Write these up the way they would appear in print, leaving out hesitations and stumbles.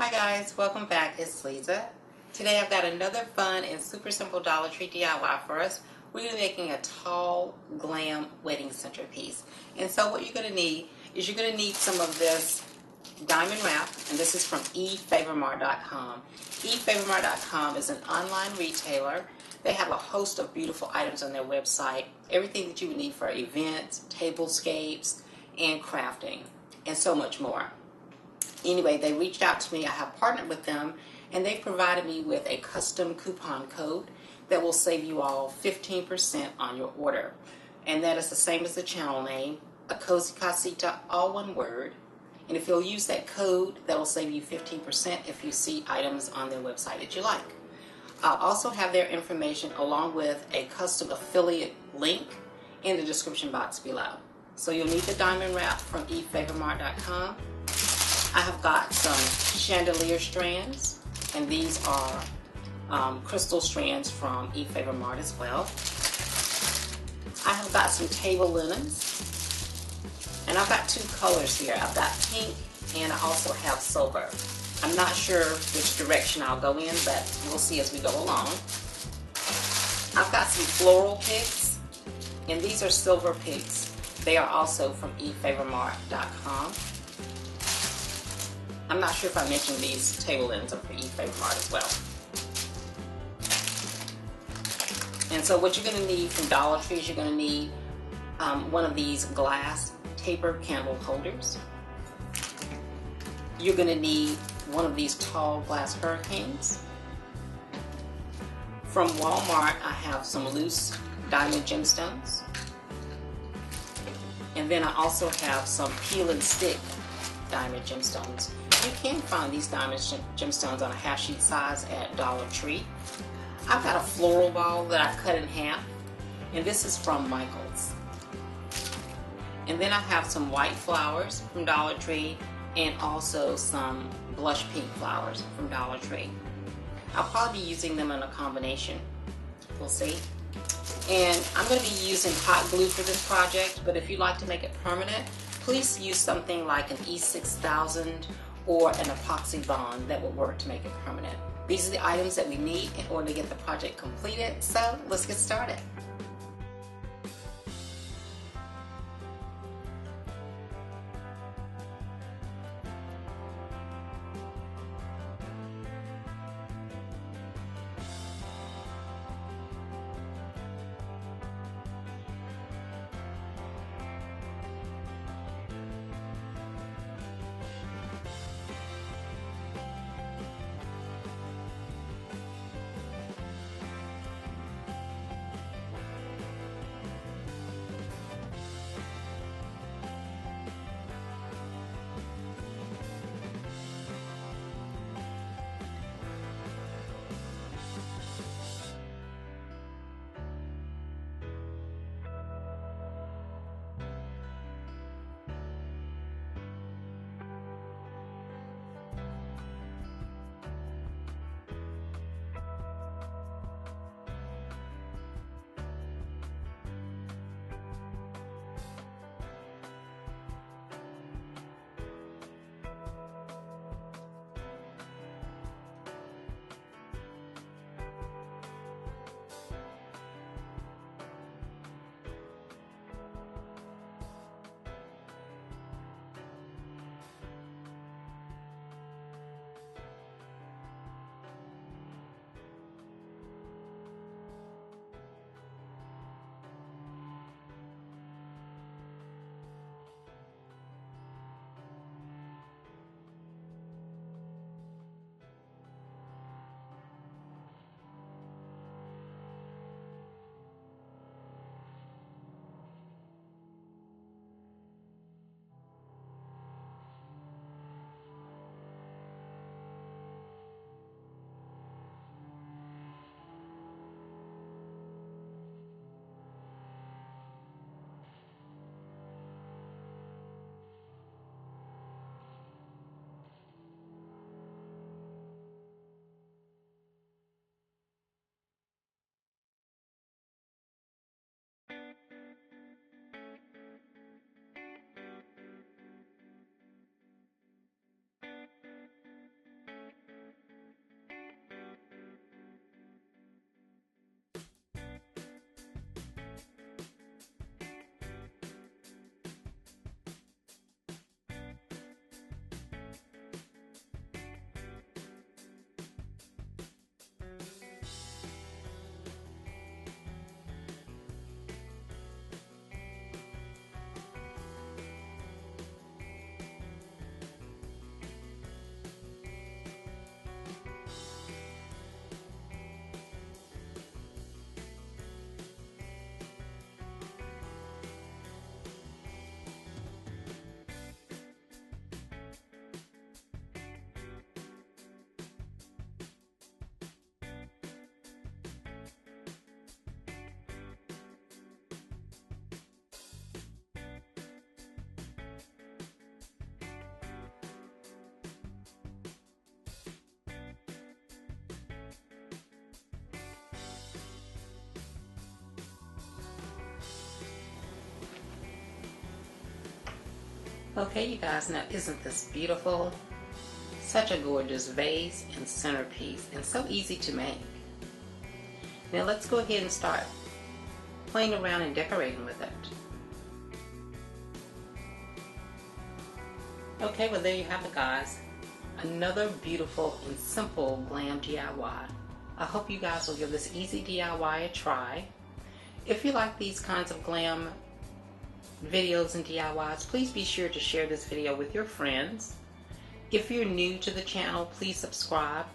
Hi guys, welcome back. It's Lisa. Today I've got another fun and super simple Dollar Tree DIY for us. We're making a tall glam wedding centerpiece. And so what you're going to need is you're going to need some of this diamond wrap, and this is from EFavormart.com. EFavormart.com is an online retailer. They have a host of beautiful items on their website, everything that you would need for events, tablescapes, and crafting, and so much more. Anyway, they reached out to me. I have partnered with them, and they provided me with a custom coupon code that will save you all 15% on your order. And that is the same as the channel name, a cozy Casita, all one word. And if you'll use that code, that will save you 15% if you see items on their website that you like. I'll also have their information along with a custom affiliate link in the description box below. So you'll need the diamond wrap from EFavormart.com. I have got some chandelier strands, and these are crystal strands from EFavormart as well. I have got some table linens, and I've got two colors here. I've got pink, and I also have silver. I'm not sure which direction I'll go in, but we'll see as we go along. I've got some floral picks, and these are silver picks. They are also from EFavormart.com. I'm not sure if I mentioned these table linens are for EFavormart as well. And so what you're going to need from Dollar Tree is you're going to need one of these glass taper candle holders. You're going to need one of these tall glass hurricanes. From Walmart, I have some loose diamond gemstones. And then I also have some peel and stick diamond gemstones. You can find these diamond gemstones on a half sheet size at Dollar Tree. I've got a floral ball that I cut in half, and this is from Michael's. And then I have some white flowers from Dollar Tree and also some blush pink flowers from Dollar Tree. I'll probably be using them in a combination. We'll see. And I'm going to be using hot glue for this project, but if you'd like to make it permanent, please use something like an E6000 or an epoxy bond that will work to make it permanent. These are the items that we need in order to get the project completed, so let's get started. Okay, you guys, now isn't this beautiful? Such a gorgeous vase and centerpiece, and so easy to make. Now let's go ahead and start playing around and decorating with it. Okay, well there you have it, guys. Another beautiful and simple glam DIY. I hope you guys will give this easy DIY a try. If you like these kinds of glam videos and DIYs, please be sure to share this video with your friends. If you're new to the channel, please subscribe.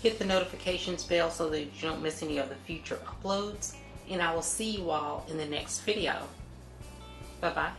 Hit the notifications bell so that you don't miss any of the future uploads. And I will see you all in the next video. Bye-bye.